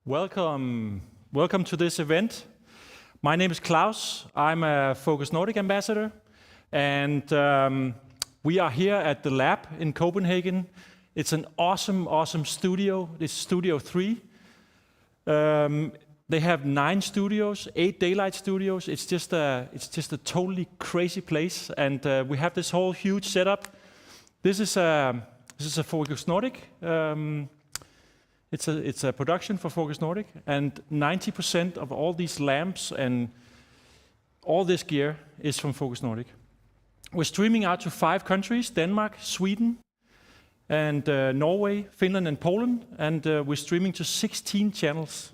Welcome to this event. My name is Claus. I'm a Focus Nordic ambassador, and we are here at the lab in Copenhagen. It's an awesome studio. It's Studio 3. They have 9 studios, 8 daylight studios. It's just a totally crazy place, and we have this whole huge setup. This is a Focus Nordic. It's a production for Focus Nordic, and 90% of all these lamps and all this gear is from Focus Nordic. We're streaming out to 5 countries: Denmark, Sweden, and Norway, Finland, and Poland, and we're streaming to 16 channels.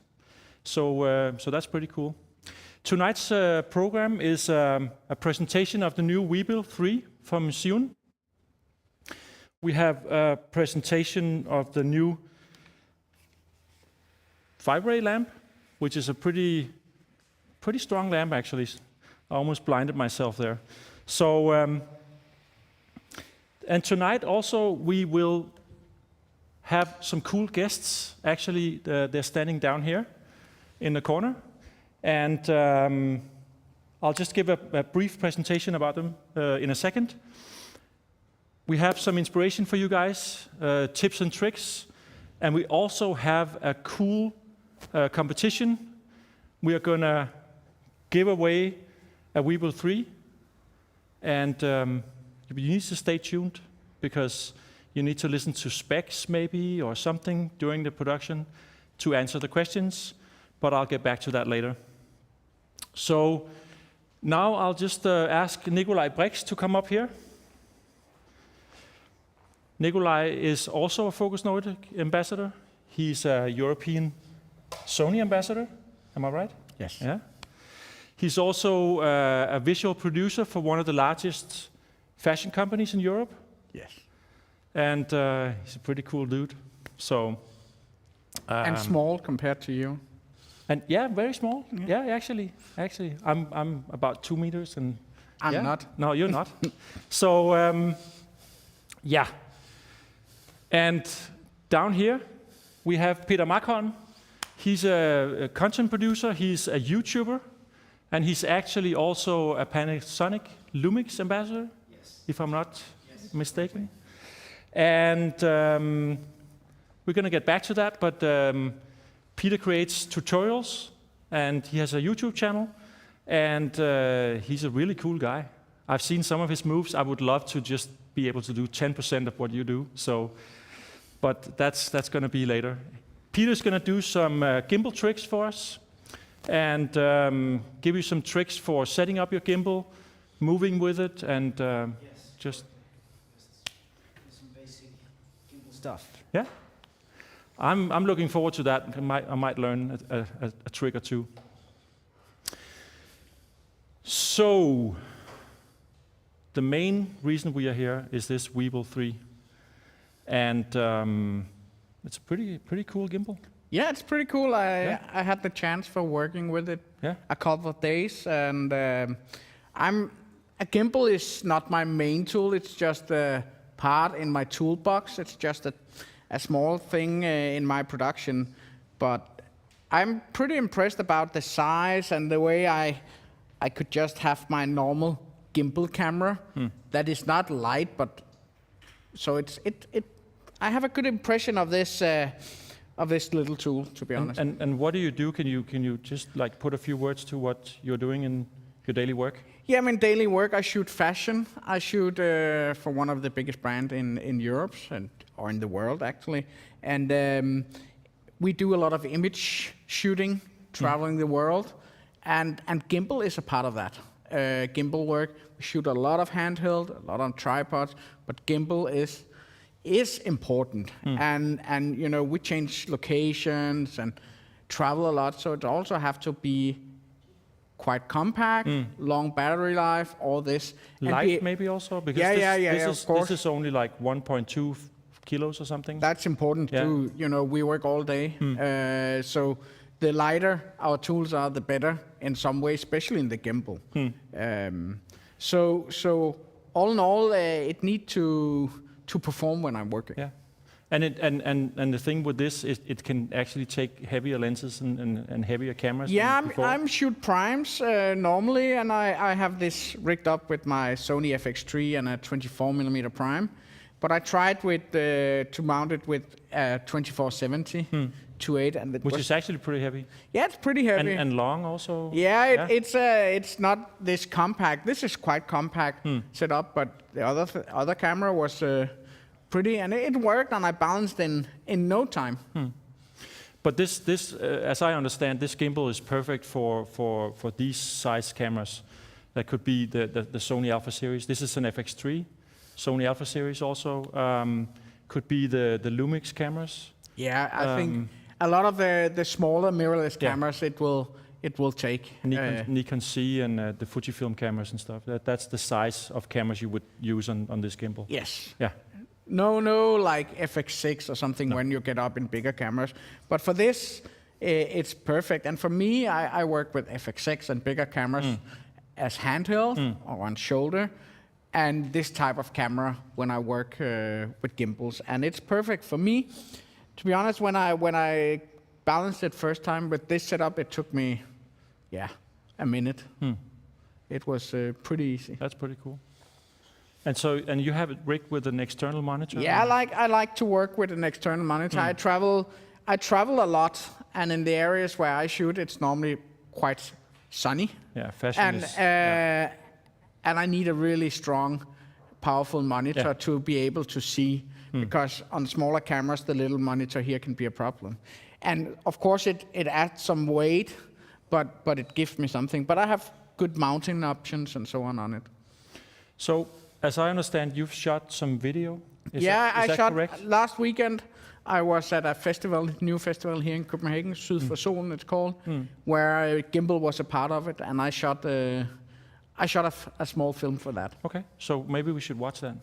So that's pretty cool. Tonight's program is a presentation of the new Weebill 3 from Zhiyun. We have a presentation of the new 5-ray lamp, which is a pretty strong lamp actually. I almost blinded myself there. So, and tonight also we will have some cool guests. Actually, they're standing down here in the corner, and I'll just give a brief presentation about them in a second. We have some inspiration for you guys, tips and tricks, and we also have a cool competition. We are gonna give away a Weebill 3, and you need to stay tuned because you need to listen to specs maybe or something during the production to answer the questions, but I'll get back to that later. So now I'll just ask Nicolai Brix to come up here. Nicolai is also a Focus Nordic ambassador. He's a European Sony ambassador, am I right? Yes. Yeah. He's also a visual producer for one of the largest fashion companies in Europe. Yes. And he's a pretty cool dude. So. And small compared to you. And yeah, very small. Yeah, actually, I'm about 2 meters, and I'm not. No, you're not. So yeah. And down here we have Peter Makholm. He's a content producer, he's a YouTuber, and he's actually also a Panasonic Lumix ambassador, yes, if I'm not mistaken. And we're going to get back to that, but Peter creates tutorials, and he has a YouTube channel, and he's a really cool guy. I've seen some of his moves. I would love to just be able to do 10% of what you do, so, but that's going to be later. Peter's going to do some gimbal tricks for us, and give you some tricks for setting up your gimbal, moving with it, and just some basic gimbal stuff. Yeah, I'm looking forward to that. I might learn a trick or two. So the main reason we are here is this Weebill 3, and it's a pretty cool gimbal. Yeah, it's pretty cool. I had the chance for working with it a couple of days, and a gimbal is not my main tool. It's just a part in my toolbox. It's just a small thing in my production, but I'm pretty impressed about the size and the way I could just have my normal gimbal camera that is not light, but so I have a good impression of this little tool, to be honest. And what do you do? Can you just like put a few words to what you're doing in your daily work? Yeah, I mean daily work. I shoot fashion. I shoot for one of the biggest brands in Europe or in the world actually, and we do a lot of image shooting, traveling the world, and gimbal is a part of that. Gimbal work. We shoot a lot of handheld, a lot on tripods, but gimbal is important, and you know we change locations and travel a lot, so it also have to be quite compact, long battery life, all this. Light maybe also, because of course. This is only like 1.2 kilos or something. That's important too. You know, we work all day, so the lighter our tools are, the better in some way, especially in the gimbal. So all in all, it need to perform when I'm working. Yeah. And the thing with this is it can actually take heavier lenses and heavier cameras. Yeah, than before. I'm shoot primes normally, and I have this rigged up with my Sony FX3 and a 24mm prime. But I tried with to mount it with 2470 2.8, and which is actually pretty heavy. Yeah, it's pretty heavy and long also. Yeah, it's not this compact. This is quite compact setup, but the other camera was pretty, and it worked, and I balanced in no time. But this as I understand, this gimbal is perfect for these size cameras. That could be the Sony Alpha series. This is an FX3, Sony Alpha series also. Could be the Lumix cameras. Yeah, I think a lot of the smaller mirrorless cameras it will take. Nikon C and the Fujifilm cameras and stuff. That's the size of cameras you would use on this gimbal. Yes. Yeah. No, like FX6 or something when you get up in bigger cameras. But for this, it's perfect. And for me, I work with FX6 and bigger cameras as handheld or on shoulder, and this type of camera when I work with gimbals. And it's perfect for me. To be honest, when I balanced it first time with this setup, it took me, a minute. It was pretty easy. That's pretty cool. And you have it rigged with an external monitor? Yeah, I like to work with an external monitor. I travel a lot, and in the areas where I shoot, it's normally quite sunny. Yeah, fashion and I need a really strong, powerful monitor to be able to see, because on smaller cameras, the little monitor here can be a problem. And of course, it adds some weight, but it gives me something. But I have good mounting options and so on it. So, as I understand, you've shot some video. Is I that shot correct? last weekend. I was at a festival, new festival here in Copenhagen, Syd for Solen it's called, where Gimbal was a part of it, and I shot a small film for that. Okay, so maybe we should watch that.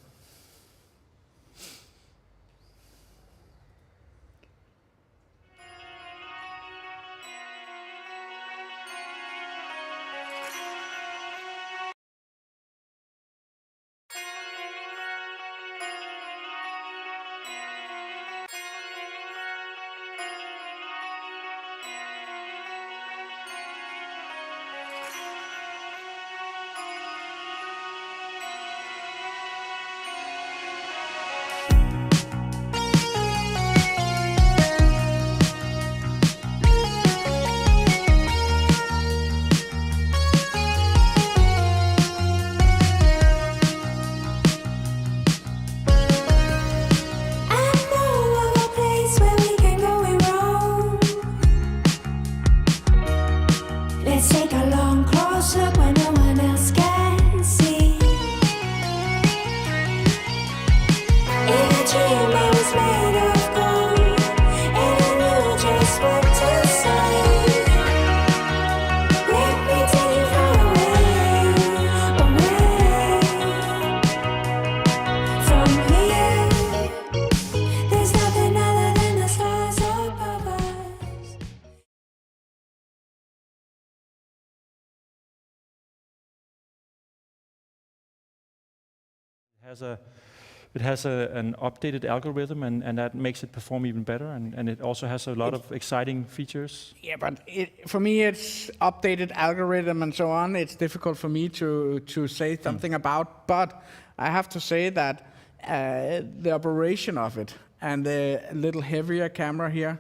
It has an updated algorithm, and that makes it perform even better, and it also has a lot of exciting features. Yeah, but for me, it's updated algorithm and so on. It's difficult for me to say something about, but I have to say that the operation of it and the little heavier camera here,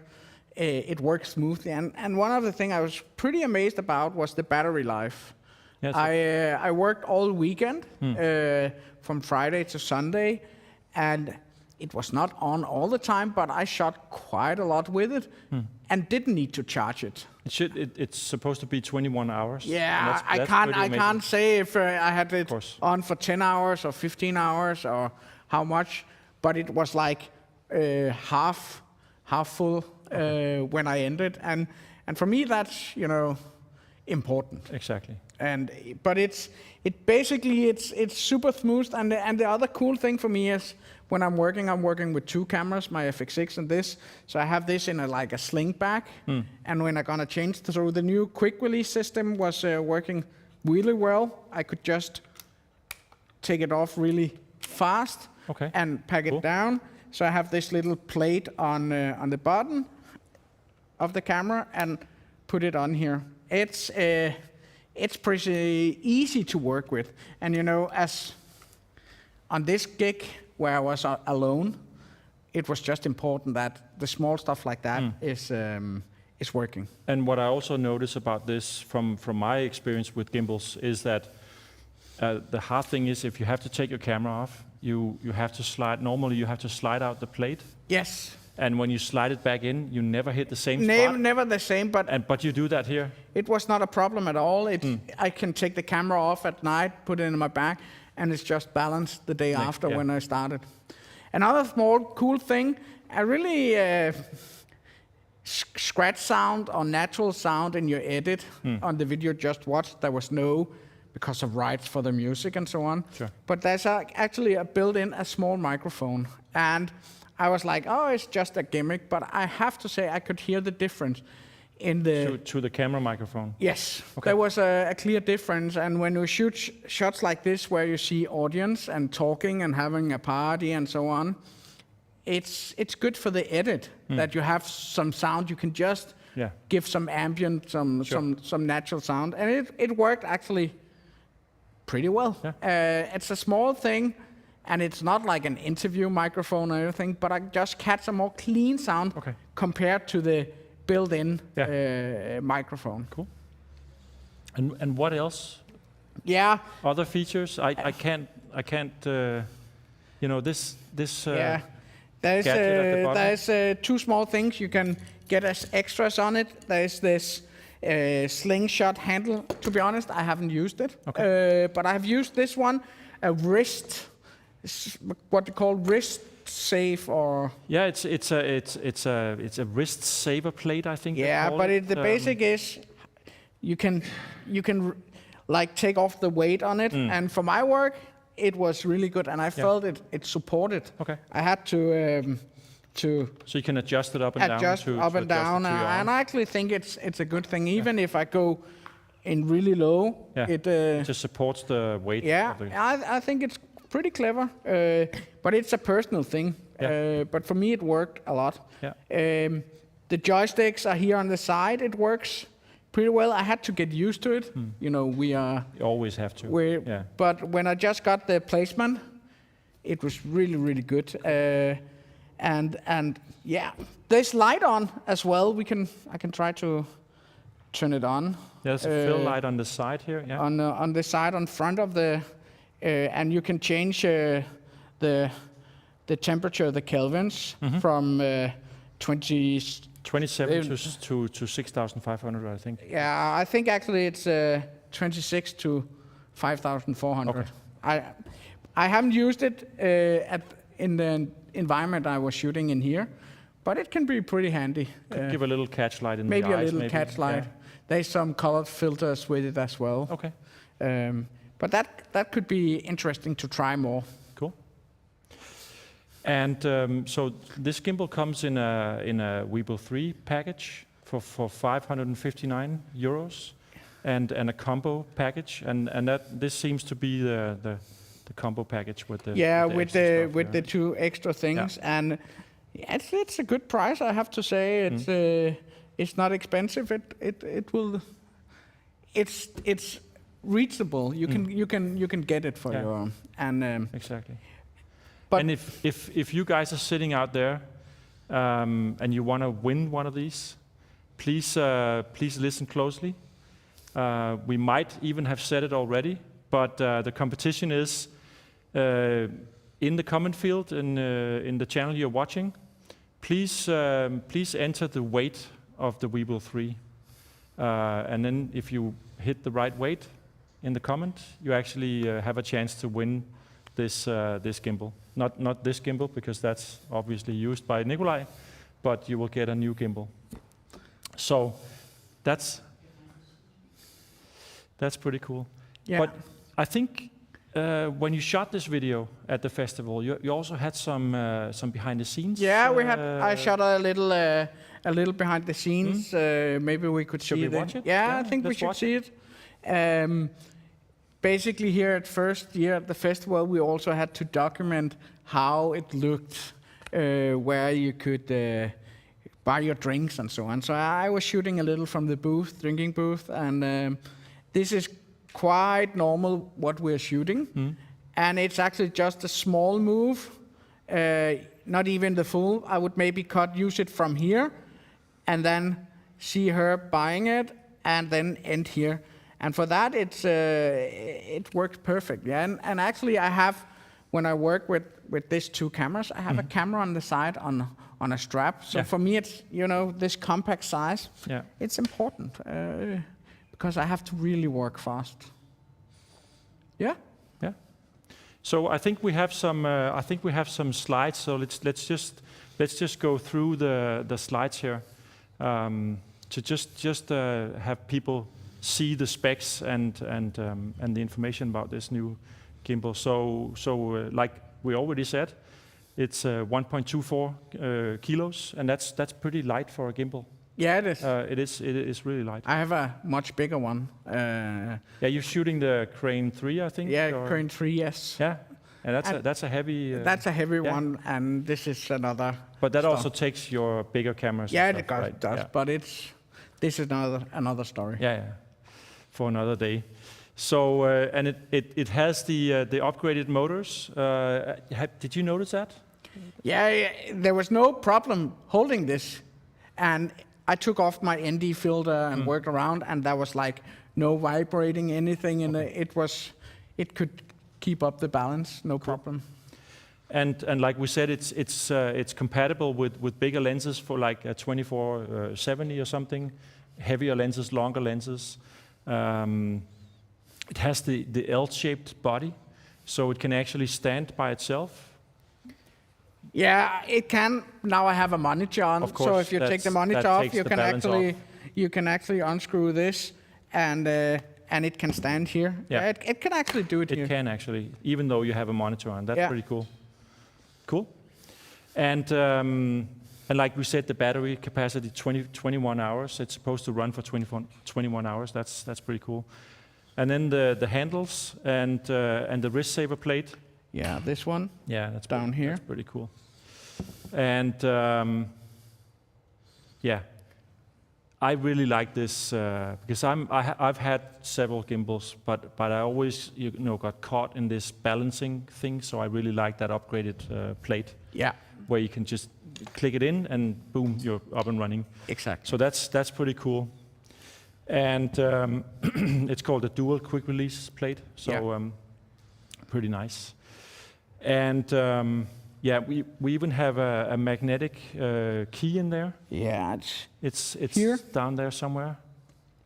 it works smoothly. And one of the things I was pretty amazed about was the battery life. Yes. I worked all weekend, from Friday to Sunday, and it was not on all the time, but I shot quite a lot with it and didn't need to charge it. It's supposed to be 21 hours. Yeah, I can't say if I had it on for 10 hours or 15 hours or how much, but it was like half full when I ended, and for me that's important. Exactly. But it's super smooth, and the other cool thing for me is when I'm working with two cameras, my FX6 and this. So I have this in a sling bag, and when I'm gonna change through the new quick release system was working really well. I could just take it off really fast and pack it down. So I have this little plate on the bottom of the camera and put it on here. It's pretty easy to work with. And you know, as on this gig where I was alone, it was just important that the small stuff like that is working. And what I also notice about this from my experience with gimbals is that the hard thing is if you have to take your camera off, you have to slide. Normally you have to slide out the plate. Yes. And when you slide it back in, you never hit the same spot. Never the same, but you do that here. It was not a problem at all. I can take the camera off at night, put it in my bag, and it's just balanced the day after when I started. Another small cool thing, I really scratch sound or natural sound in your edit on the video just watched. There was no, because of rights for the music and so on. Sure. But there's actually a built-in a small microphone. And I was like, oh, it's just a gimmick, but I have to say I could hear the difference in the... To the camera microphone? Yes, there was a clear difference, and when you shoot shots like this where you see audience and talking and having a party and so on, it's good for the edit that you have some sound, you can just give some ambient, some natural sound, and it worked actually pretty well. Yeah. It's a small thing, and it's not like an interview microphone or anything, but I just catch a more clean sound compared to the built-in microphone. Cool. And what else? Yeah. Other features? I can't. You know this. Yeah. There's two small things you can get as extras on it. There's this slingshot handle. To be honest, I haven't used it, but I have used this one, a wrist. What they call wrist safe, or it's a wrist saver plate, I think. Yeah, but the basic is you can like take off the weight on it, and for my work it was really good, and I felt it supported. I had to so you can adjust it up and down. And I actually think it's a good thing, even if I go in really low. It just supports the weight. Yeah, I think it's pretty clever, but it's a personal thing. But for me, it worked a lot. The joysticks are here on the side. It works pretty well. I had to get used to it. You know, you always have to. But when I just got the placement, it was really, really good. And yeah, there's light on as well. I can try to turn it on. There's a fill light on the side here. Yeah. On the side, on front of the. And you can change the temperature, the kelvins, from 27 to 6,500, I think. Yeah, I think actually it's 26 to 5,400. I haven't used it in the environment I was shooting in here, but it can be pretty handy. Could give a little catch light in the eyes. Maybe a little catch light. There's some colored filters with it as well. But that could be interesting to try more. Cool. And so this gimbal comes in a Weebill 3 package for 559 euros, and a combo package, and this seems to be the combo package with the with the two extra things, and it's a good price, I have to say. It's not expensive. It's reachable. You can get it for your own. And exactly. But and if you guys are sitting out there and you want to win one of these, please listen closely. We might even have said it already, but the competition is in the comment field in the channel you're watching. Please enter the weight of the Weebill 3, and then if you hit the right weight in the comment, you actually have a chance to win this gimbal. Not this gimbal, because that's obviously used by Nicolai, but you will get a new gimbal. So that's pretty cool. Yeah. But I think when you shot this video at the festival, you also had some behind the scenes. Yeah, I shot a little behind the scenes. Maybe we could see it. Should we watch it? Yeah, I think we should see it. basically here at first year at the festival, we also had to document how it looked, where you could buy your drinks and so on. So I was shooting a little from the booth, drinking booth, and this is quite normal what we're shooting. And it's actually just a small move, not even the full. I would maybe use it from here, and then see her buying it, and then end here. And for that, it works perfect. Yeah, and actually I have, when I work with these two cameras, I have a camera on the side on a strap. So for me, it's, this compact size, it's important because I have to really work fast. Yeah. Yeah. So I think we have some slides. So let's just go through the slides here to just have people see the specs and the information about this new gimbal. So like we already said, it's 1.24 kilos, and that's pretty light for a gimbal. Yeah, it is. It is really light. I have a much bigger one. Yeah, you're shooting the Crane 3, I think. Yeah, Crane 3, yes. Yeah, and that's a heavy. That's a heavy one, and this is another. But that stuff. also takes your bigger cameras. Yeah, and stuff, it does. Yeah. But this is another story. Yeah, for another day. So and it has the upgraded motors. Did you notice that? Yeah, there was no problem holding this, and I took off my ND filter and worked around, and there was like no vibrating anything, and it could keep up the balance, no problem. And like we said, it's compatible with bigger lenses for like a 24-70 or something, heavier lenses, longer lenses. It has the L-shaped body, so it can actually stand by itself. Yeah, it can. Now I have a monitor on, Of course, so if you take the monitor off, you can actually unscrew this, and it can stand here. Yeah. It can actually do it here. It can actually, even though you have a monitor on. That's pretty cool. Cool. And like we said, the battery capacity 21 hours. It's supposed to run for 21 hours. That's pretty cool. And then the handles and the wrist saver plate. Yeah, this one. Yeah, that's down here. That's pretty cool. And yeah, I really like this because I've had several gimbals, but I always got caught in this balancing thing. So I really like that upgraded plate. Yeah. Where you can just click it in and boom, you're up and running. Exactly. So that's pretty cool. And it's called a dual quick release plate. So pretty nice. And yeah, we even have a magnetic key in there. Yeah, it's here? down there somewhere.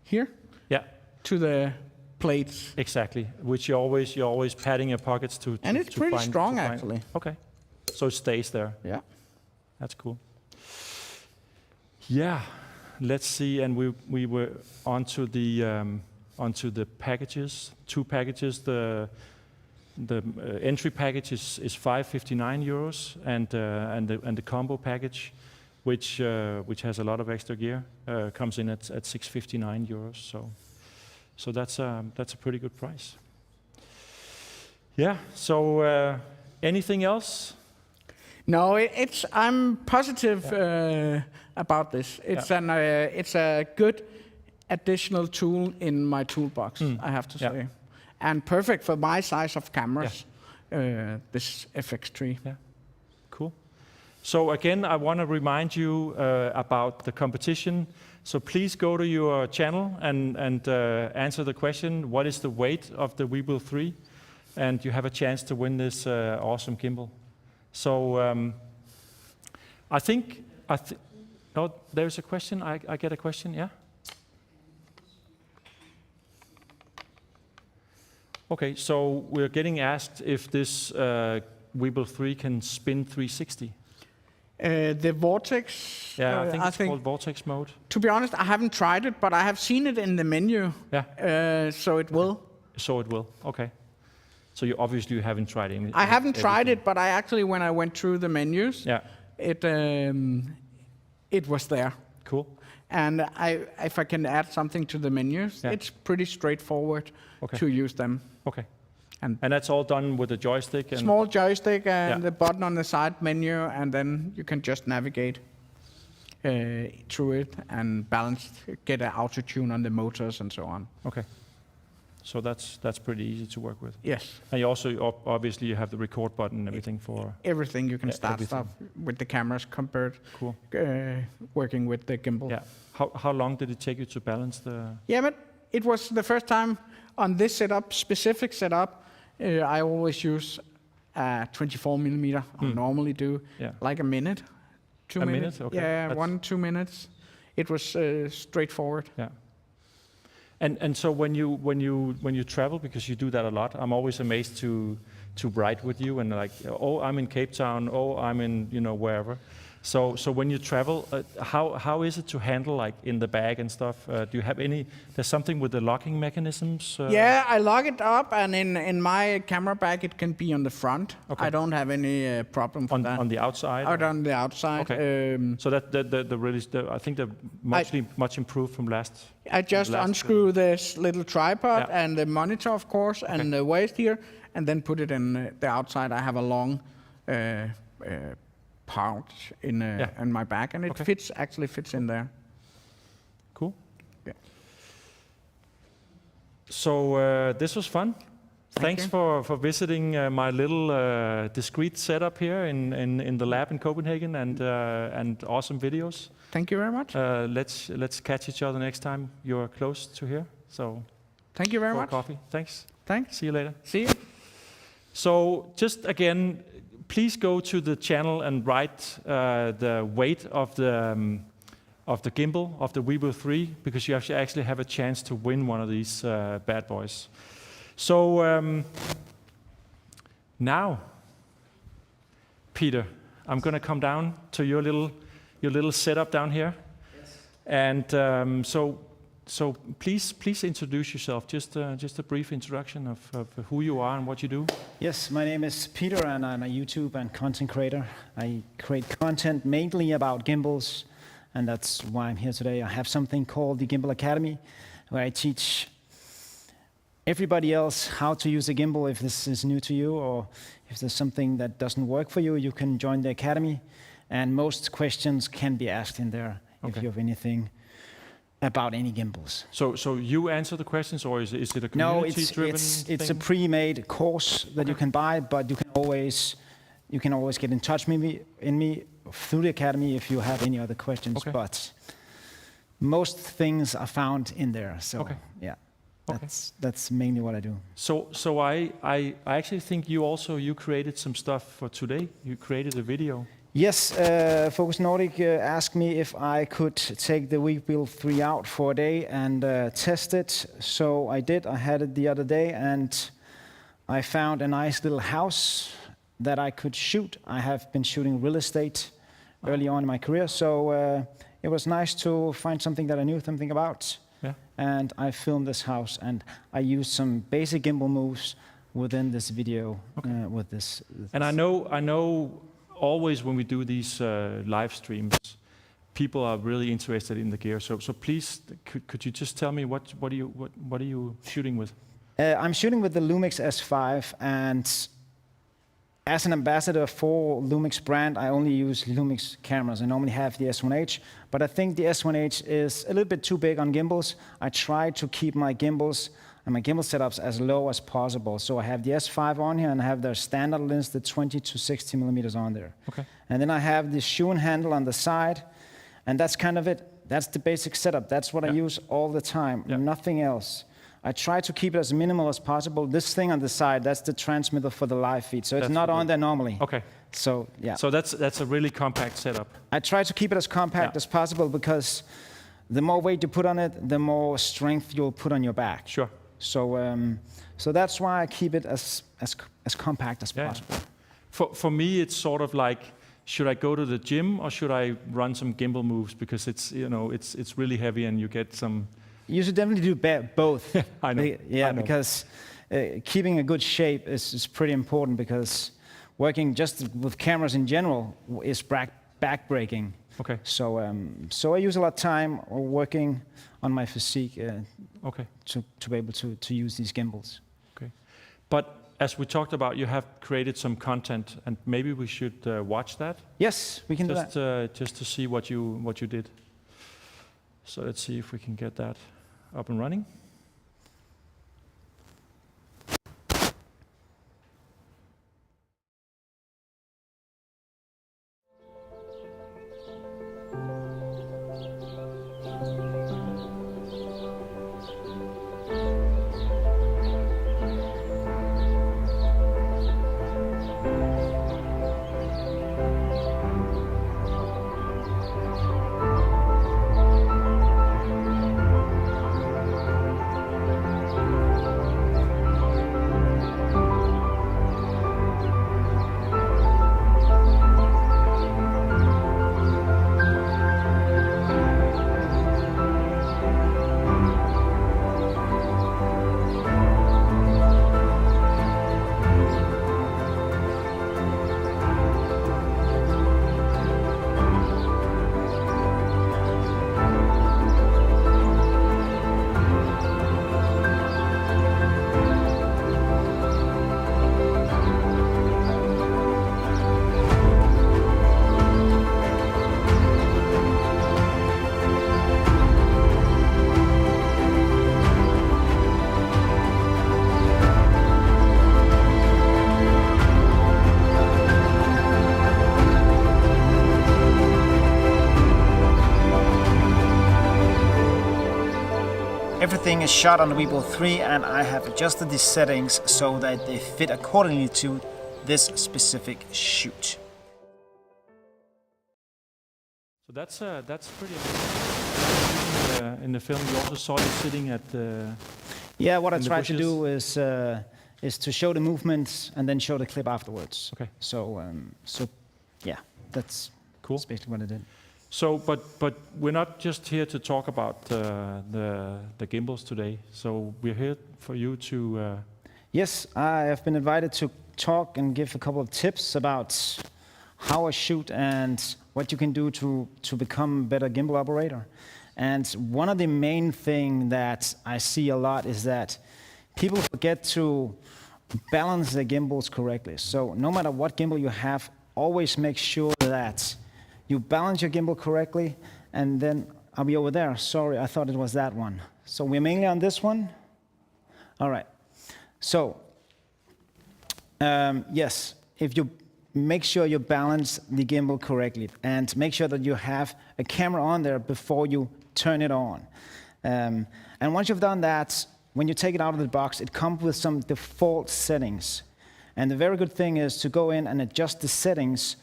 Here? Yeah. To the plates. Exactly. Which you're always padding your pockets to. And it's pretty strong actually. Okay. So it stays there. Yeah. That's cool. Yeah. Let's see. And we were onto the packages. 2 packages. The entry package is 559 euros, and the combo package, which has a lot of extra gear, comes in at 659 euros. So that's a pretty good price. Yeah. So anything else? No, I'm positive about this. It's a good additional tool in my toolbox. I have to say. And perfect for my size of cameras, this FX3. Yeah, cool. So again, I want to remind you about the competition. So please go to your channel and answer the question, what is the weight of the Weebill 3? And you have a chance to win this awesome gimbal. So I think, oh, there's a question, I get a question, yeah? Okay, so we're getting asked if this Weebill 3 can spin 360. The Vortex. Yeah, I think it's called Vortex mode. To be honest, I haven't tried it, but I have seen it in the menu. Yeah. So it will. So it will. Okay. So you obviously haven't tried it. I haven't tried it, but I actually, when I went through the menus, it was there. Cool. And if I can add something to the menus, it's pretty straightforward to use them. Okay. And that's all done with a joystick? And small joystick and the button on the side menu, and then you can just navigate through it and balance, get an auto tune on the motors and so on. Okay. So that's pretty easy to work with. Yes. And you also, obviously, you have the record button and everything for... Everything. You can start stuff with the cameras compared, working with the gimbal. Yeah. How long did it take you to balance the... Yeah, but it was the first time on this setup, specific setup. I always use 24 millimeter. I normally do like a minute, 2 minutes. Okay. Yeah, 1-2 minutes. It was straightforward. Yeah. And so when you travel, because you do that a lot, I'm always amazed to write with you and like, oh, I'm in Cape Town, oh, I'm in wherever. So when you travel, how is it to handle like in the bag and stuff? Do you have there's something with the locking mechanisms? Yeah, I lock it up, and in my camera bag it can be on the front. Okay. I don't have any problem with that. On the outside? Out on the outside. Okay. So I think they're much improved from last. I just unscrew this little tripod and the monitor, of course, and the waist here, and then put it in the outside. I have a long pouch in my bag, and it actually fits in there. Cool. Yeah. So this was fun. Thanks you. for visiting my little discreet setup here in the lab in Copenhagen, and awesome videos. Thank you very much. Let's catch each other next time you're close to here. So thank you very much. Coffee. Thanks. Thanks. See you later. See you. So just again, please go to the channel and write the weight of the gimbal, of the Weebill 3, because you actually have a chance to win one of these bad boys. So now, Peter, I'm going to come down to your little setup down here. Yes. And so please introduce yourself. Just a brief introduction of who you are and what you do. Yes, my name is Peter, and I'm a YouTube and content creator. I create content mainly about gimbals, and that's why I'm here today. I have something called the Gimbal Academy, where I teach everybody else how to use a gimbal. If this is new to you, or if there's something that doesn't work for you, you can join the academy, and most questions can be asked in there if you have anything about any gimbals. So you answer the questions, or is it a community-driven thing? No, it's a pre-made course that you can buy, but you can always get in touch with me through the academy if you have any other questions. Okay. But most things are found in there. So yeah, that's mainly what I do. So I actually think you created some stuff for today. You created a video. Yes, Focus Nordic asked me if I could take the Weebill 3 out for a day and test it. So I did. I had it the other day, and I found a nice little house that I could shoot. I have been shooting real estate early on in my career, so it was nice to find something that I knew something about. Yeah. And I filmed this house, and I used some basic gimbal moves within this video with this. And I know. Always when we do these live streams, people are really interested in the gear. So please, could you just tell me what are you shooting with? I'm shooting with the Lumix S5, and as an ambassador for Lumix brand, I only use Lumix cameras. I normally have the S1H, but I think the S1H is a little bit too big on gimbals. I try to keep my gimbals and my gimbal setups as low as possible. So I have the S5 on here, and I have the standard lens, the 20 to 60 millimeters on there. Okay. And then I have the Zhiyun handle on the side, and that's kind of it. That's the basic setup. That's what I use all the time, nothing else. I try to keep it as minimal as possible. This thing on the side, that's the transmitter for the live feed. So it's not on there normally. Okay. So yeah. So that's a really compact setup. I try to keep it as compact as possible, because the more weight you put on it, the more strength you'll put on your back. Sure. So that's why I keep it as compact as possible. For me, it's sort of like, should I go to the gym or should I run some gimbal moves, because it's really heavy and you get some. You should definitely do both. I know. Yeah, I know. Because keeping a good shape is pretty important, because working just with cameras in general is back-breaking. Okay. So I use a lot of time working on my physique Okay. to be able to use these gimbals. Okay. But as we talked about, you have created some content, and maybe we should watch that. Yes, we can do that. Just to see what you did. So let's see if we can get that up and running. Everything is shot on the Weebill 3, and I have adjusted the settings so that they fit accordingly to this specific shoot. So that's pretty amazing. In the film, you also saw you sitting at the. Yeah, what I in the tried to bushes. do is to show the movements and then show the clip afterwards. Okay. So yeah, that's Cool. That's basically what I did. So, but we're not just here to talk about the gimbals today. So we're here for you to. Yes, I have been invited to talk and give a couple of tips about how I shoot and what you can do to become a better gimbal operator. And one of the main thing that I see a lot is that people forget to balance their gimbals correctly. So no matter what gimbal you have, always make sure that you balance your gimbal correctly. And then I'll be over there. Sorry, I thought it was that one. So we're mainly on this one. All right. So yes, if you make sure you balance the gimbal correctly and make sure that you have a camera on there before you turn it on. And once you've done that, when you take it out of the box, it comes with some default settings. And the very good thing is to go in and adjust the settings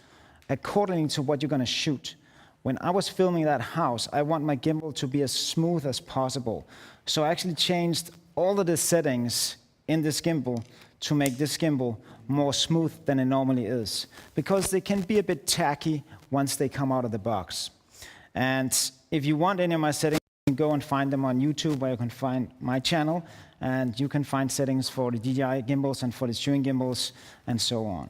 according to what you're going to shoot. When I was filming that house, I want my gimbal to be as smooth as possible. So I actually changed all of the settings in this gimbal to make this gimbal more smooth than it normally is, because they can be a bit tacky once they come out of the box. And if you want any of my settings, you can go and find them on YouTube, where you can find my channel, and you can find settings for the DJI gimbals and for the Zhiyun gimbals and so on.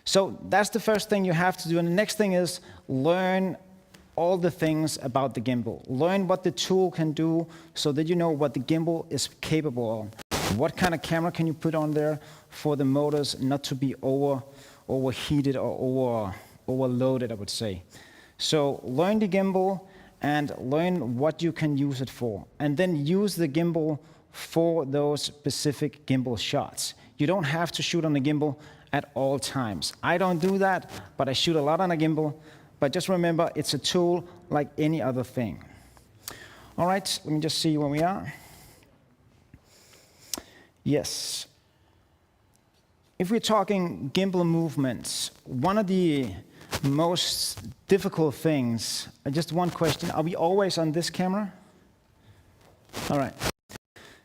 So that's the first thing you have to do. And the next thing is learn all the things about the gimbal. Learn what the tool can do so that you know what the gimbal is capable of. What kind of camera can you put on there for the motors not to be overheated or overloaded, I would say. So learn the gimbal and learn what you can use it for. And then use the gimbal for those specific gimbal shots. You don't have to shoot on the gimbal at all times. I don't do that, but I shoot a lot on a gimbal. But just remember, it's a tool like any other thing. All right, let me just see where we are. Yes. If we're talking gimbal movements, one of the most difficult things, just one question, are we always on this camera? All right.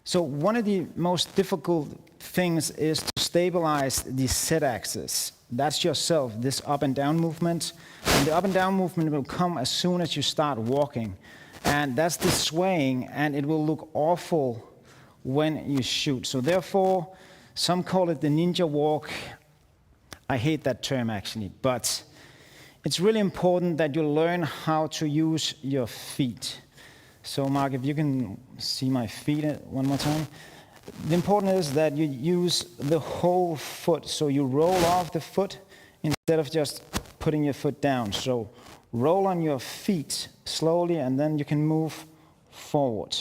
So one of the most difficult things is to stabilize the Z-axis. That's yourself, this up and down movement. And the up and down movement will come as soon as you start walking. And that's the swaying, and it will look awful when you shoot. So therefore, some call it the ninja walk. I hate that term, actually. But it's really important that you learn how to use your feet. So Mark, if you can see my feet one more time. The important is that you use the whole foot. So you roll off the foot instead of just putting your foot down. So roll on your feet slowly, and then you can move forward.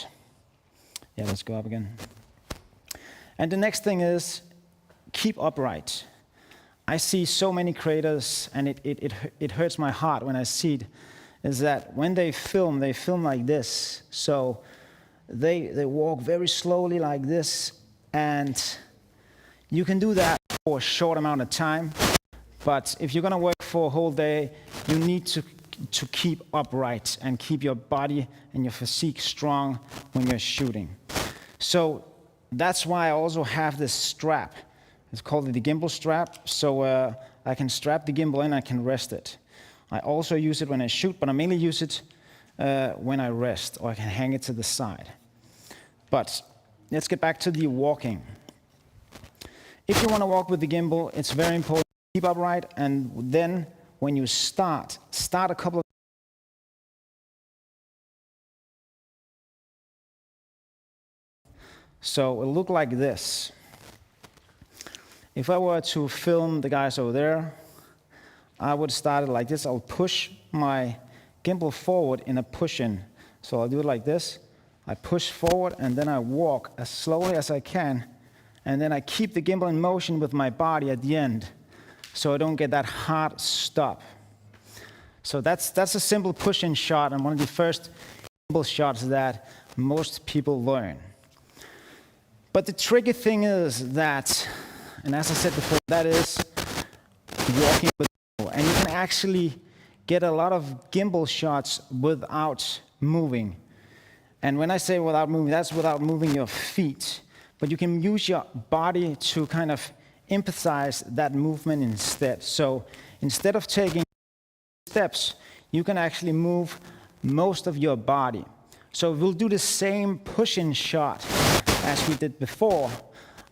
Yeah, let's go up again. And the next thing is keep upright. I see so many creators, and it hurts my heart when I see it, is that when they film like this. So they walk very slowly like this, and you can do that for a short amount of time. But if you're gonna work for a whole day, you need to keep upright and keep your body and your physique strong when you're shooting. So that's why I also have this strap. It's called the gimbal strap. So I can strap the gimbal in, I can rest it. I also use it when I shoot, but I mainly use it when I rest, or I can hang it to the side. But let's get back to the walking. If you want to walk with the gimbal, it's very important to keep upright, and then when you start a couple of so it'll look like this. If I were to film the guys over there, I would start it like this. I'll push my gimbal forward in a push-in. So I'll do it like this. I push forward, and then I walk as slowly as I can, and then I keep the gimbal in motion with my body at the end, so I don't get that hard stop. So that's a simple push-in shot, and one of the first gimbal shots that most people learn. But the tricky thing is that, and as I said before, that is walking with gimbal. And you can actually get a lot of gimbal shots without moving. And when I say without moving, that's without moving your feet. But you can use your body to kind of emphasize that movement instead. So instead of taking steps, you can actually move most of your body. So we'll do the same push-in shot as we did before.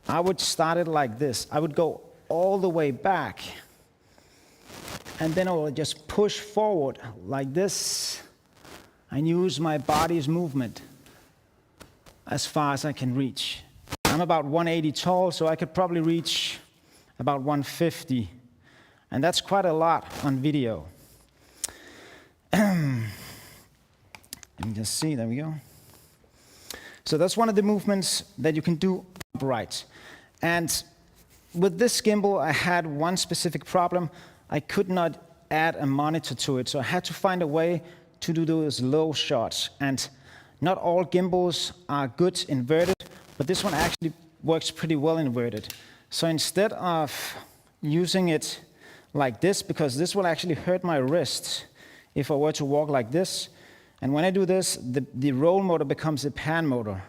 I would start it like this. I would go all the way back, and then I will just push forward like this and use my body's movement as far as I can reach. I'm about 180 tall, so I could probably reach about 150, and that's quite a lot on video. Let me just see, there we go. So that's one of the movements that you can do upright. And with this gimbal, I had one specific problem. I could not add a monitor to it, so I had to find a way to do those low shots. And not all gimbals are good inverted, but this one actually works pretty well inverted. So instead of using it like this, because this will actually hurt my wrist if I were to walk like this, and when I do this, the roll motor becomes a pan motor.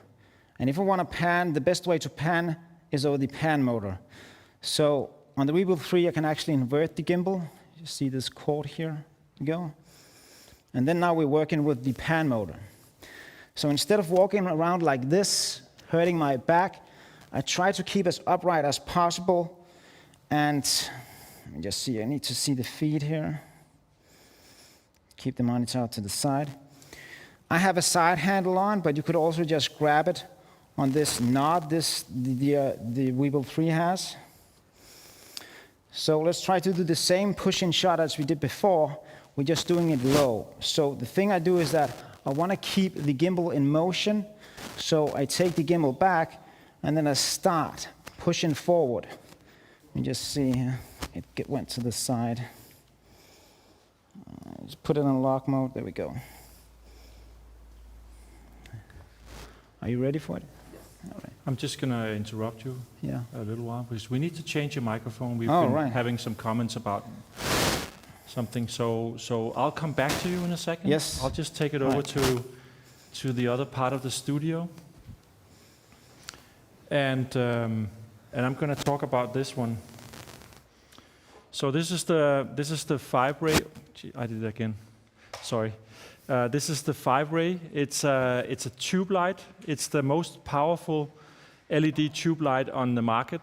And if I want to pan, the best way to pan is over the pan motor. So on the Rebel 3, I can actually invert the gimbal. You see this cord here, go. And then now we're working with the pan motor. So instead of walking around like this, hurting my back, I try to keep as upright as possible. And let me just see, I need to see the feet here. Keep the monitor out to the side. I have a side handle on, but you could also just grab it on this knot the Rebel 3 has. So let's try to do the same push-in shot as we did before. We're just doing it low. So the thing I do is that I want to keep the gimbal in motion. So I take the gimbal back, and then I start pushing forward. Let me just see here. It went to the side. Just put it in lock mode. There we go. Are you ready for it? All right. I'm just going to interrupt you a little while, because we need to change your microphone. We've been having some comments about something, so I'll come back to you in a second. Yes. I'll just take it over to the other part of the studio. And I'm going to talk about this one. So this is the 5-ray. I did it again. Sorry. This is the 5-ray. It's a tube light. It's the most powerful LED tube light on the market.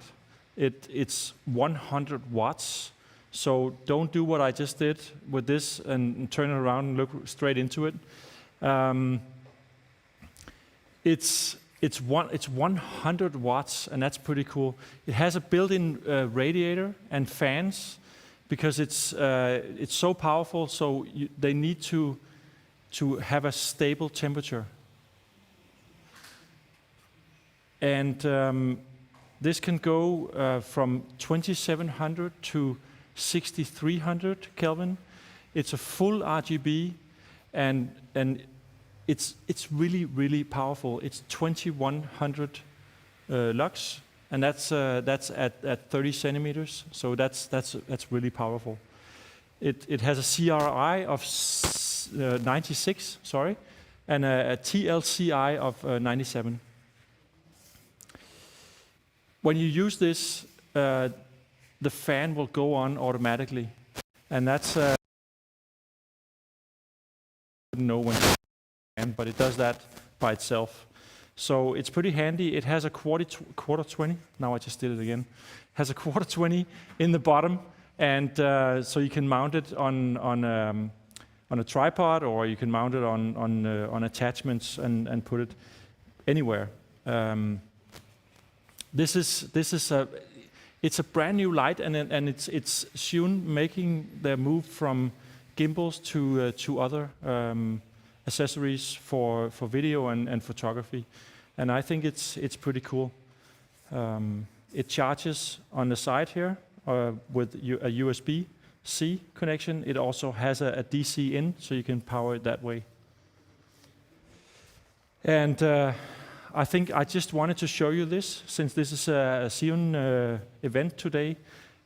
It's 100 watts. So don't do what I just did with this and turn it around and look straight into it. It's 100 watts, and that's pretty cool. It has a built-in radiator and fans because it's so powerful. So they need to have a stable temperature. And this can go from 2700 to 6300 Kelvin. It's a full RGB, and it's really, really powerful. It's 2100 lux, and that's at 30 centimeters. So that's really powerful. It has a CRI of 96, sorry, and a TLCI of 97. When you use this, the fan will go on automatically, and that's I wouldn't know when you can, but it does that by itself. So it's pretty handy. It has a quarter 20. Now I just did it again. Has a quarter 20 in the bottom, and so you can mount it on a tripod, or you can mount it on attachments and put it anywhere. This is it's a brand new light, and it's Zhiyun making their move from gimbals to other accessories for video and photography, and I think it's pretty cool. It charges on the side here with a USB-C connection. It also has a DC in, so you can power it that way. And I think I just wanted to show you this, since this is a Zhiyun event today,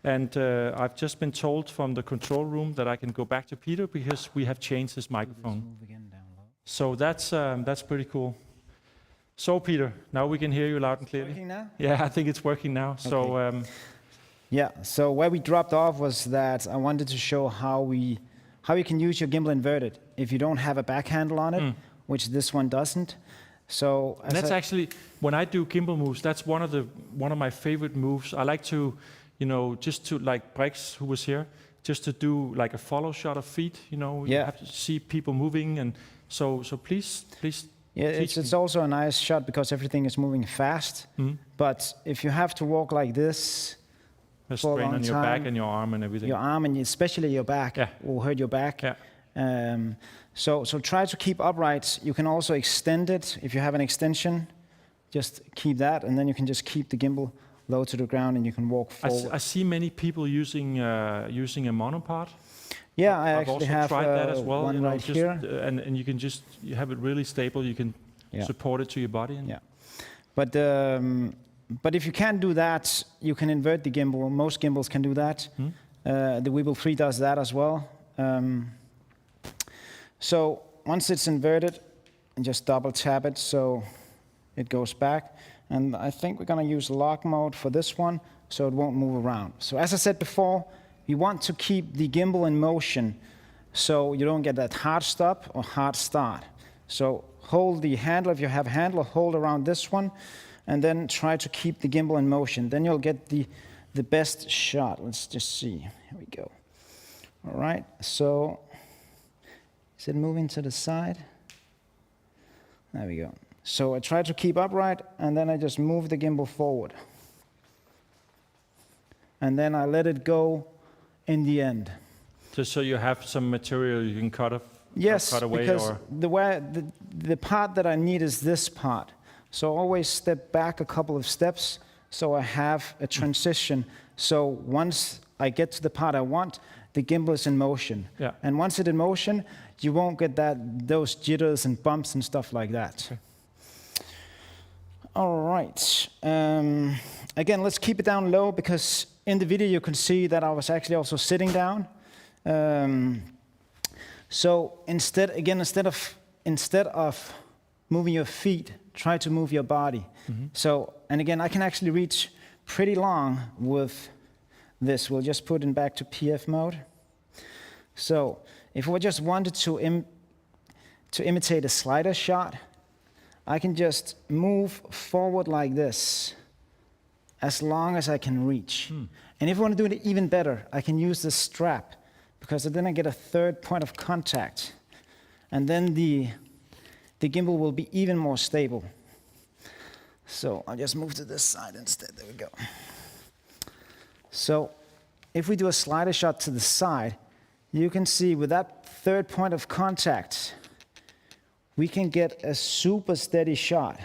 and I've just been told from the control room that I can go back to Peter because we have changed his microphone. So that's pretty cool. So Peter, now we can hear you loud and clearly. Working now? Yeah, I think it's working now. Okay. So yeah. So where we dropped off was that I wanted to show how you can use your gimbal inverted if you don't have a back handle on it, which this one doesn't. So that's actually, when I do gimbal moves, that's one of my favorite moves. I like to, just to, like Brix, who was here, just to do like a follow shot of feet. You have to see people moving, and so please. Yeah, it's also a nice shot because everything is moving fast. But if you have to walk like this, a strain on your back and your arm and everything. Your arm and especially your back will hurt your back. Yeah. So try to keep upright. You can also extend it. If you have an extension, just keep that, and then you can just keep the gimbal low to the ground and you can walk forward. I see many people using a monopod. Yeah, I I've actually also have tried that as well, one right here. And you have it really stable. You can support it to your body. And But if you can't do that, you can invert the gimbal. Most gimbals can do that. The Weebill 3 does that as well. So once it's inverted, just double tap it so it goes back. And I think we're going to use lock mode for this one so it won't move around. So as I said before, you want to keep the gimbal in motion so you don't get that hard stop or hard start. So hold the handle, if you have a handle, hold around this one, and then try to keep the gimbal in motion. Then you'll get the best shot. Let's just see. Here we go. All right, so is it moving to the side? There we go. So I try to keep upright, and then I just move the gimbal forward. And then I let it go in the end. Just so you have some material you can cut away. Because the part that I need is this part. So always step back a couple of steps so I have a transition. So once I get to the part I want, the gimbal is in motion. Yeah. And once it's in motion, you won't get those jitters and bumps and stuff like that. Okay. All right. Again, let's keep it down low because in the video you can see that I was actually also sitting down. So instead of moving your feet, try to move your body. So, and again, I can actually reach pretty long with this. We'll just put it back to PF mode. So if we just wanted to imitate a slider shot, I can just move forward like this as long as I can reach. And if I want to do it even better, I can use this strap, because then I get a third point of contact. And then the gimbal will be even more stable. So I'll just move to this side instead. There we go. So if we do a slider shot to the side, you can see with that third point of contact, we can get a super steady shot.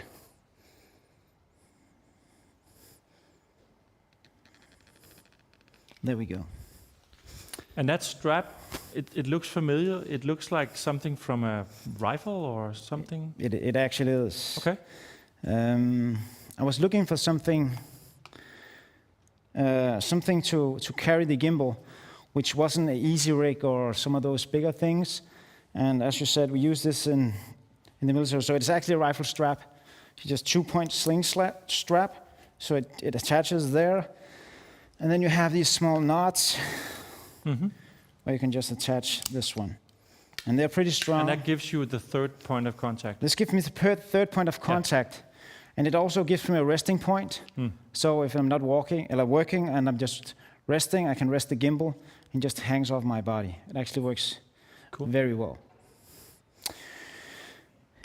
There we go. And that strap, it looks familiar. It looks like something from a rifle or something. It actually is. Okay. I was looking for something to carry the gimbal, which wasn't an easy rig or some of those bigger things. And as you said, we use this in the military. So it's actually a rifle strap. It's just 2-point sling strap. So it attaches there. And then you have these small knots where you can just attach this one. And they're pretty strong. And that gives you the third point of contact. This gives me the third point of contact. Yeah. And it also gives me a resting point. So if I'm not working and I'm just resting, I can rest the gimbal and just hangs off my body. It actually works very well.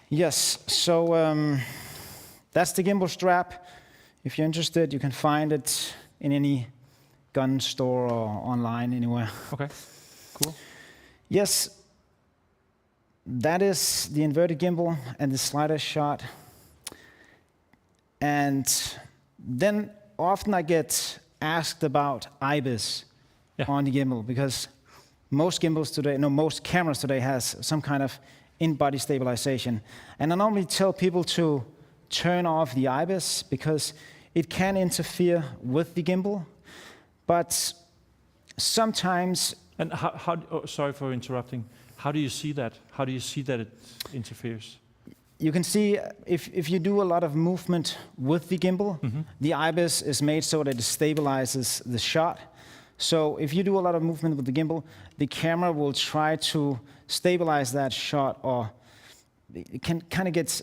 Yes, so that's the gimbal strap. If you're interested, you can find it in any gun store or online anywhere. Okay, cool. Yes, that is the inverted gimbal and the slider shot. And then often I get asked about IBIS on the gimbal, because most gimbals today, most cameras today has some kind of in-body stabilization. And I normally tell people to turn off the IBIS because it can interfere with the gimbal. But sometimes... And sorry for interrupting. How do you see that? How do you see that it interferes? You can see if you do a lot of movement with the gimbal, the IBIS is made so that it stabilizes the shot. So if you do a lot of movement with the gimbal, the camera will try to stabilize that shot, or it can kind of get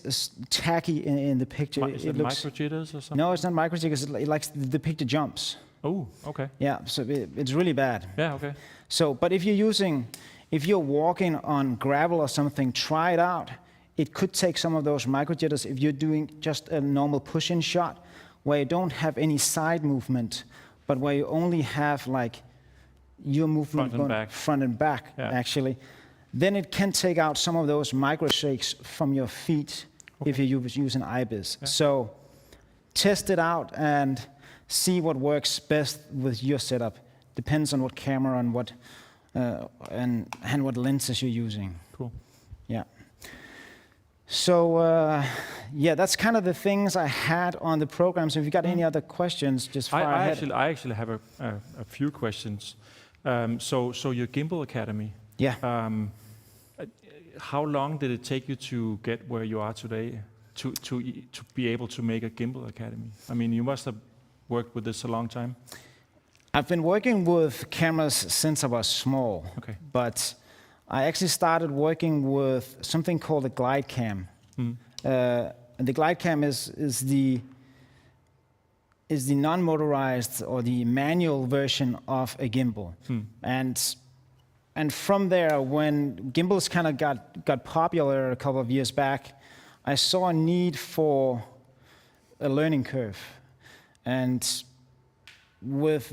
tacky in the picture. Is it micro jitters or something? No, it's not micro jitters. It likes the picture jumps. Oh, okay. Yeah, so it's really bad. Yeah, okay. So, but if you're walking on gravel or something, try it out. It could take some of those micro jitters if you're doing just a normal push-in shot, where you don't have any side movement, but where you only have like your movement front and back, actually. Then it can take out some of those micro shakes from your feet if you use an IBIS. Yeah. So test it out and see what works best with your setup. Depends on what camera and what lenses you're using. Cool. Yeah. So that's kind of the things I had on the program. So if you got any other questions, just fire ahead. I actually have a few questions. So your Gimbal Academy. Yeah. How long did it take you to get where you are today, to be able to make a Gimbal Academy? I mean, you must have worked with this a long time. I've been working with cameras since I was small. Okay. But I actually started working with something called a glide cam. And the glide cam is the non-motorized or the manual version of a gimbal. And from there, when gimbals kind of got popular a couple of years back, I saw a need for a learning curve. And with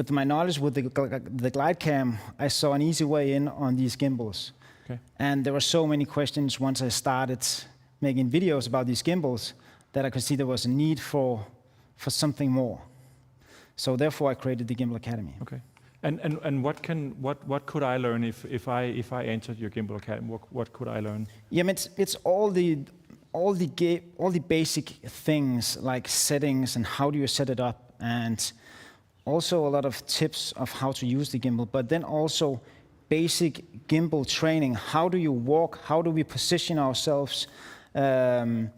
my knowledge with the glide cam, I saw an easy way in on these gimbals. Okay. And there were so many questions once I started making videos about these gimbals that I could see there was a need for something more. So therefore, I created the Gimbal Academy. Okay. And what could I learn if I entered your Gimbal Academy? What could I learn? Yeah, it's all the basic things like settings and how do you set it up, and also a lot of tips of how to use the gimbal, but then also basic gimbal training. How do you walk? How do we position ourselves? And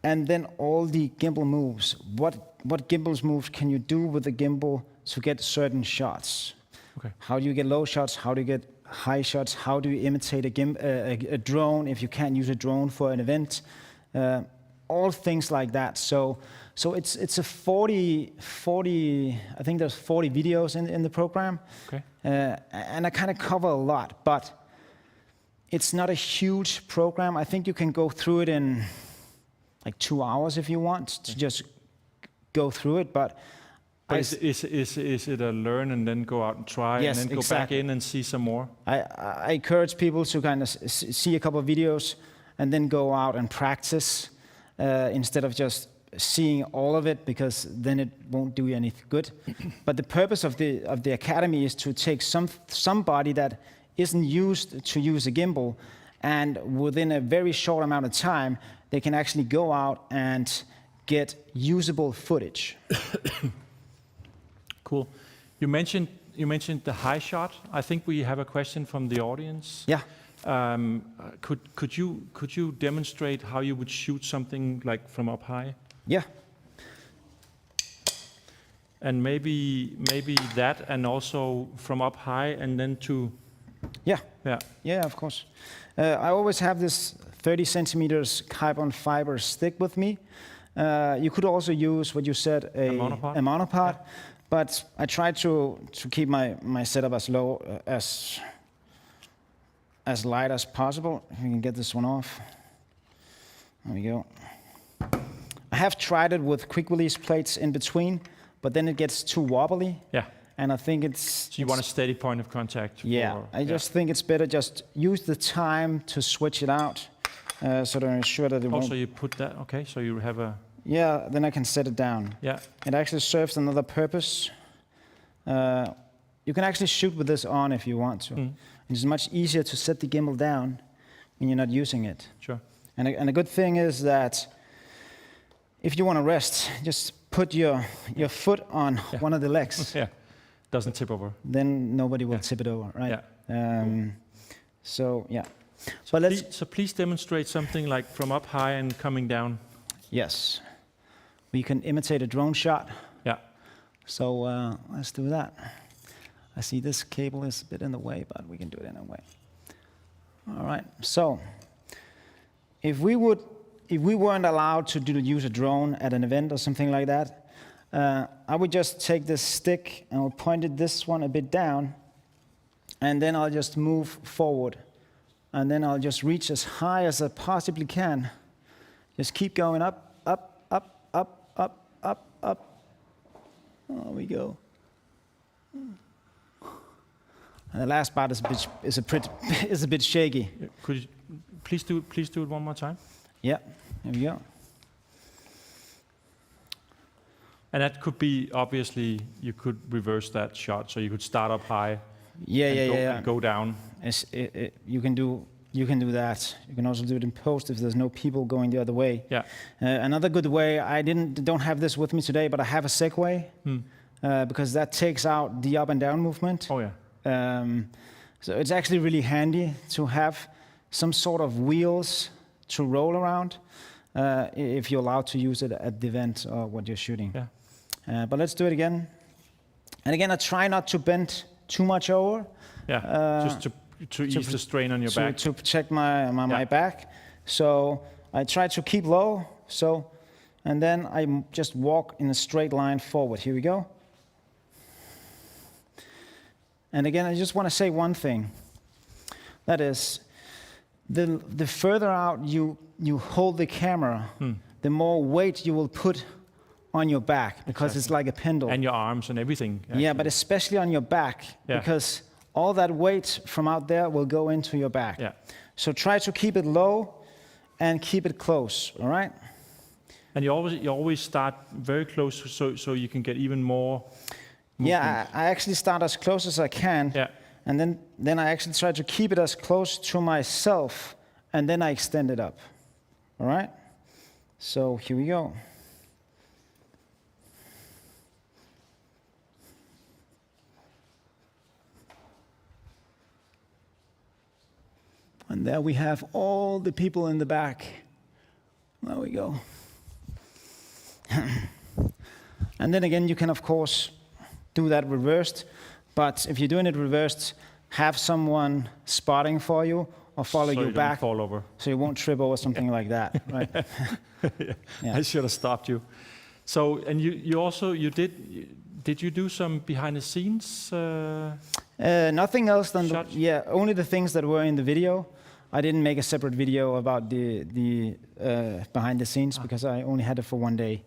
then all the gimbal moves. What gimbal moves can you do with the gimbal to get certain shots? Okay. How do you get low shots? How do you get high shots? How do you imitate a drone if you can't use a drone for an event? all things like that. So it's a 40, I think there's 40 videos in the program. Okay. And I kind of cover a lot, but it's not a huge program. I think you can go through it in like 2 hours if you want to just go through it, but is it a learn and then go out and try, Yes, and then go back in and see some more? I encourage people to kind of see a couple of videos and then go out and practice instead of just seeing all of it, because then it won't do you any good. But the purpose of the academy is to take somebody that isn't used to use a gimbal, and within a very short amount of time, they can actually go out and get usable footage. Cool. You mentioned the high shot. I think we have a question from the audience. Yeah. Could you demonstrate how you would shoot something like from up high? Yeah. And maybe that, and also from up high, and then to. Yeah, of course. I always have this 30 centimeters carbon fiber stick with me. You could also use what you said, a monopod. Yeah. But I try to keep my setup as low as light as possible. If we can get this one off. There we go. I have tried it with quick release plates in between, but then it gets too wobbly. Yeah. And I think it's... So you want a steady point of contact? Yeah, I just think it's better just use the time to switch it out, so to ensure that it won't... Also you put that, okay, so you have a... Yeah, then I can set it down. Yeah. It actually serves another purpose. You can actually shoot with this on if you want to. It's much easier to set the gimbal down when you're not using it. Sure. And a good thing is that if you want to rest, just put your foot on one of the legs. Yeah. Doesn't tip over. Then nobody will tip it over, right? Yeah. So yeah. So please demonstrate something like from up high and coming down. Yes. We can imitate a drone shot. Yeah. So let's do that. I see this cable is a bit in the way, but we can do it anyway. All right. So if we weren't allowed to use a drone at an event or something like that, I would just take this stick and I'll point it this one a bit down, and then I'll just move forward, and then I'll just reach as high as I possibly can. Just keep going up, up, up, up, up, up, up. There we go. And the last part is a bit shaky. Could you please do it one more time? Yeah, there we go. And that could be, obviously, you could reverse that shot, so you could start up high. And go down. You can do that. You can also do it in post if there's no people going the other way. Yeah. Another good way, I don't have this with me today, but I have a Segway, because that takes out the up and down movement. Oh yeah. So it's actually really handy to have some sort of wheels to roll around, if you're allowed to use it at the event or what you're shooting. Yeah. But let's do it again. And again, I try not to bend too much over. Yeah, just to ease the strain on your back. To protect my back. So I try to keep low. And then I just walk in a straight line forward. Here we go. And again, I just want to say one thing. That is, the further out you hold the camera, the more weight you will put on your back, because it's like a pendulum. And your arms and everything. Actually. Yeah, but especially on your back, because all that weight from out there will go into your back. Yeah. So try to keep it low and keep it close, all right? And you always start very close, so you can get even more movement. Yeah, I actually start as close as I can. Yeah. And then I actually try to keep it as close to myself, and then I extend it up. All right? So here we go. And there we have all the people in the back. There we go. And then again, you can, of course, do that reversed. But if you're doing it reversed, have someone spotting for you, or follow so you you back, don't fall over. so you won't trip over something like that, right? Yeah. I should have stopped you. So, and did you do some behind the scenes? Nothing else than Shots? only the things that were in the video. I didn't make a separate video about the behind the scenes because I only had it for one day.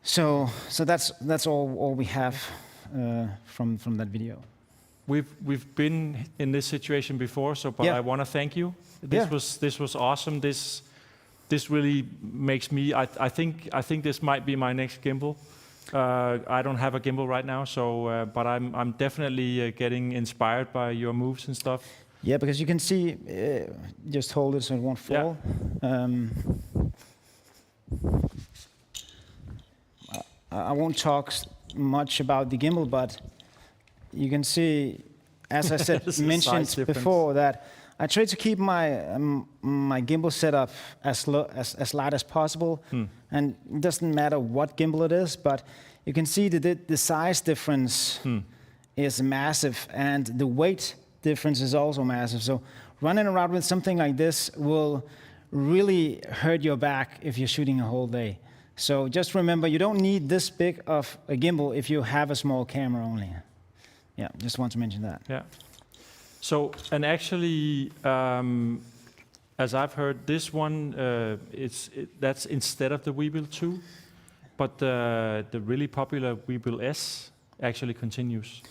So that's all we have from that video. We've been in this situation before, but Yeah. I want to thank you. This was awesome. This really makes me. I think this might be my next gimbal. I don't have a gimbal right now, but I'm definitely getting inspired by your moves and stuff. Yeah, because you can see, just hold it so it won't fall. I won't talk much about the gimbal, but you can see, as I said, mentioned before, that I try to keep my gimbal setup as light as possible, and it doesn't matter what gimbal it is, but you can see that the size difference is massive, and the weight difference is also massive. So running around with something like this will really hurt your back if you're shooting a whole day. So just remember, you don't need this big of a gimbal if you have a small camera only. Yeah, just want to mention that. Yeah. So, and actually, as I've heard, this one, that's instead of the Weebill 2, but the really popular Weebill S actually continues.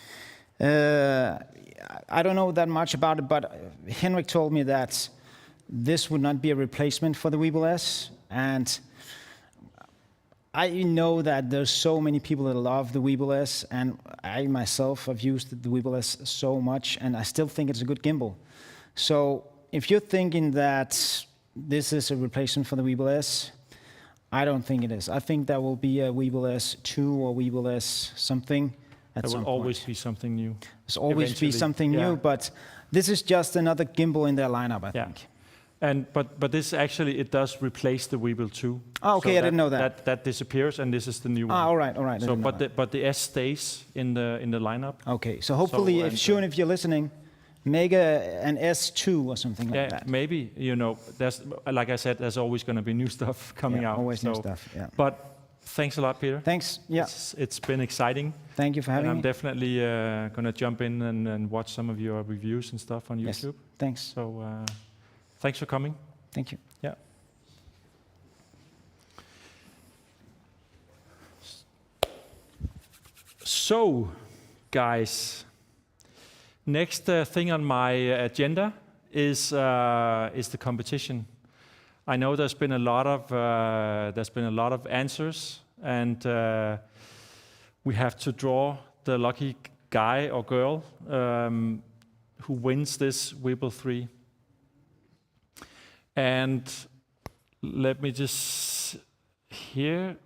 I don't know that much about it, but Henrik told me that this would not be a replacement for the Weebill S, and I know that there's so many people that love the Weebill S, and I myself have used the Weebill S so much, and I still think it's a good gimbal. So if you're thinking that this is a replacement for the Weebill S, I don't think it is. I think there will be a Weebill S2 or Weebill S something at some point. There will always be something new. There's always be something new, but this is just another gimbal in their lineup, I think. But this actually, it does replace the Weebill 2. Oh, okay, so I didn't know that. That disappears, and this is the new one. All right. So, but the S stays in the lineup. Okay, so hopefully, if you're listening, make an S2 or something like that. Maybe, there's, like I said, there's always going to be new stuff coming out. Always new stuff. Yeah. But thanks a lot, Peter. Thanks. Yeah. It's been exciting. Thank you for having me. I'm definitely going to jump in and watch some of your reviews and stuff on YouTube. Yes. Thanks. So. Thanks for coming. Thank you. Yeah. So, guys, next thing on my agenda is the competition. I know there's been a lot of answers, and we have to draw the lucky guy or girl who wins this Weebill 3. And let me just here.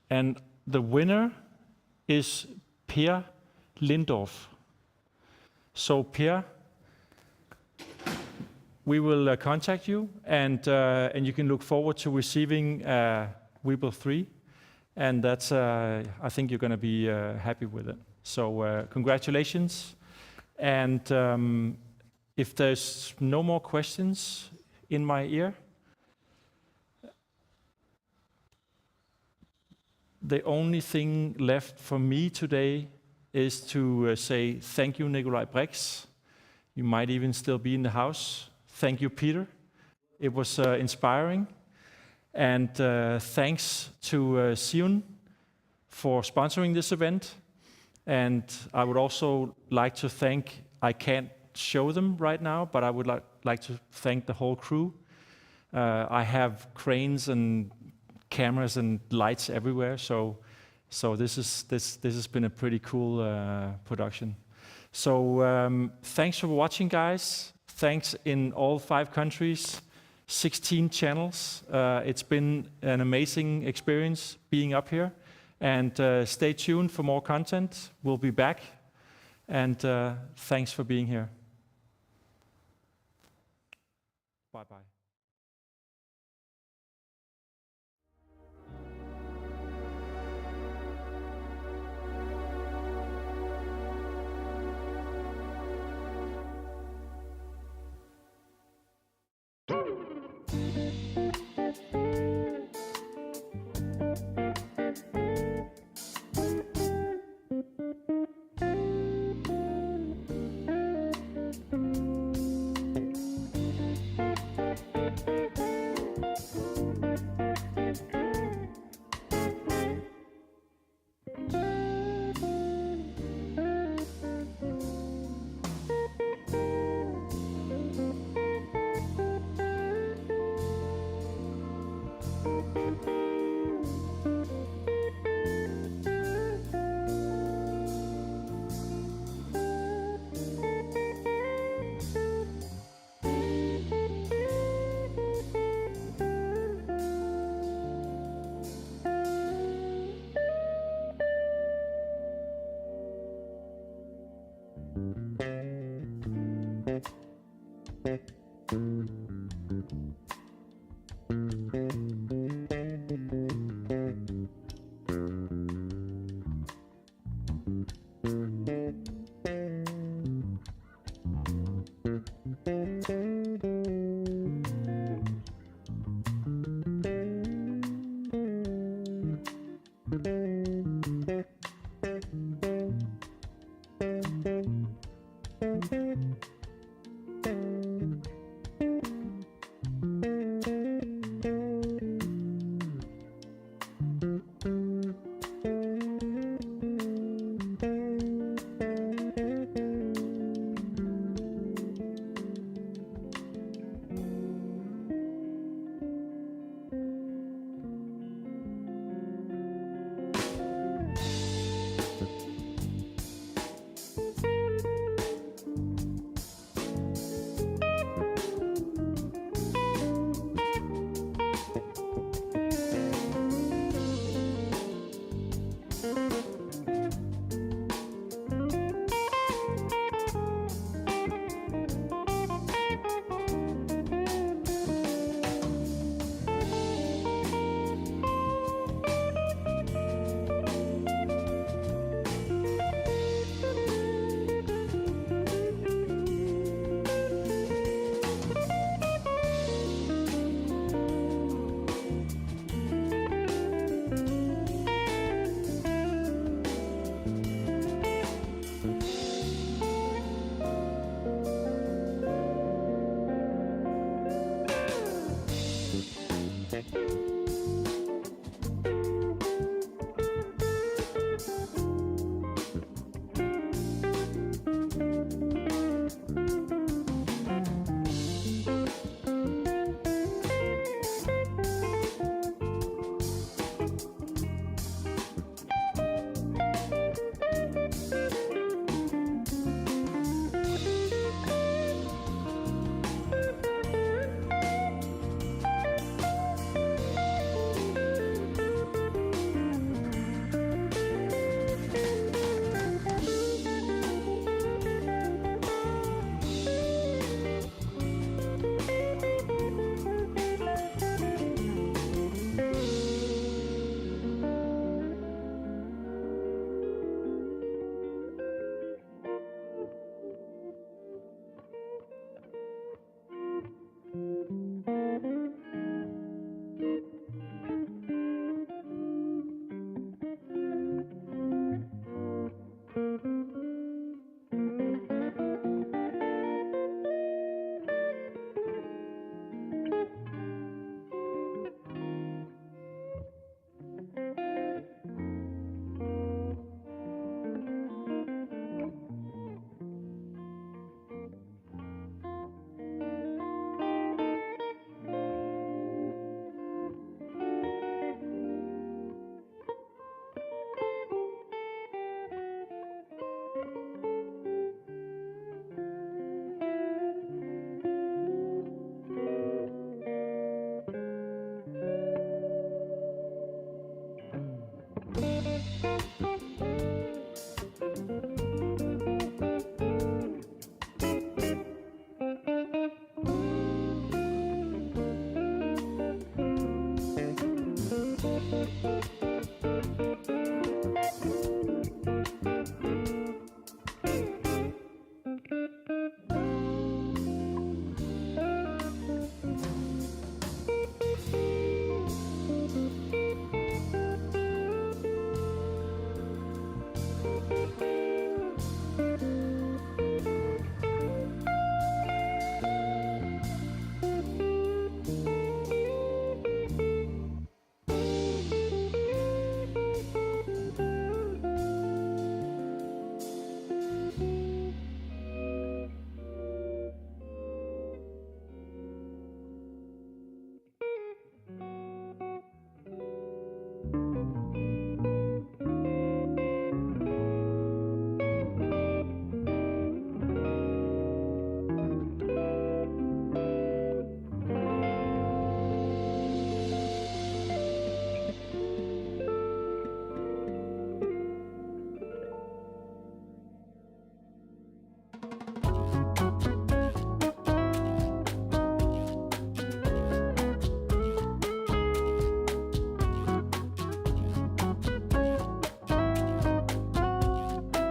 And the winner is Per Lindorf. So Per, we will contact you, and you can look forward to receiving Weebill 3, and that's I think you're going to be happy with it. So congratulations, and if there's no more questions in my ear, the only thing left for me today is to say thank you, Nicolai Brix. You might even still be in the house. Thank you, Peter. It was inspiring. And thanks to Zhiyun for sponsoring this event. And I would also like to thank, I can't show them right now, but I would like to thank the whole crew. I have cranes and cameras and lights everywhere, so this has been a pretty cool production. So thanks for watching, guys. Thanks in all 5 countries, 16 channels. It's been an amazing experience being up here. And stay tuned for more content. We'll be back. And thanks for being here. Bye-bye.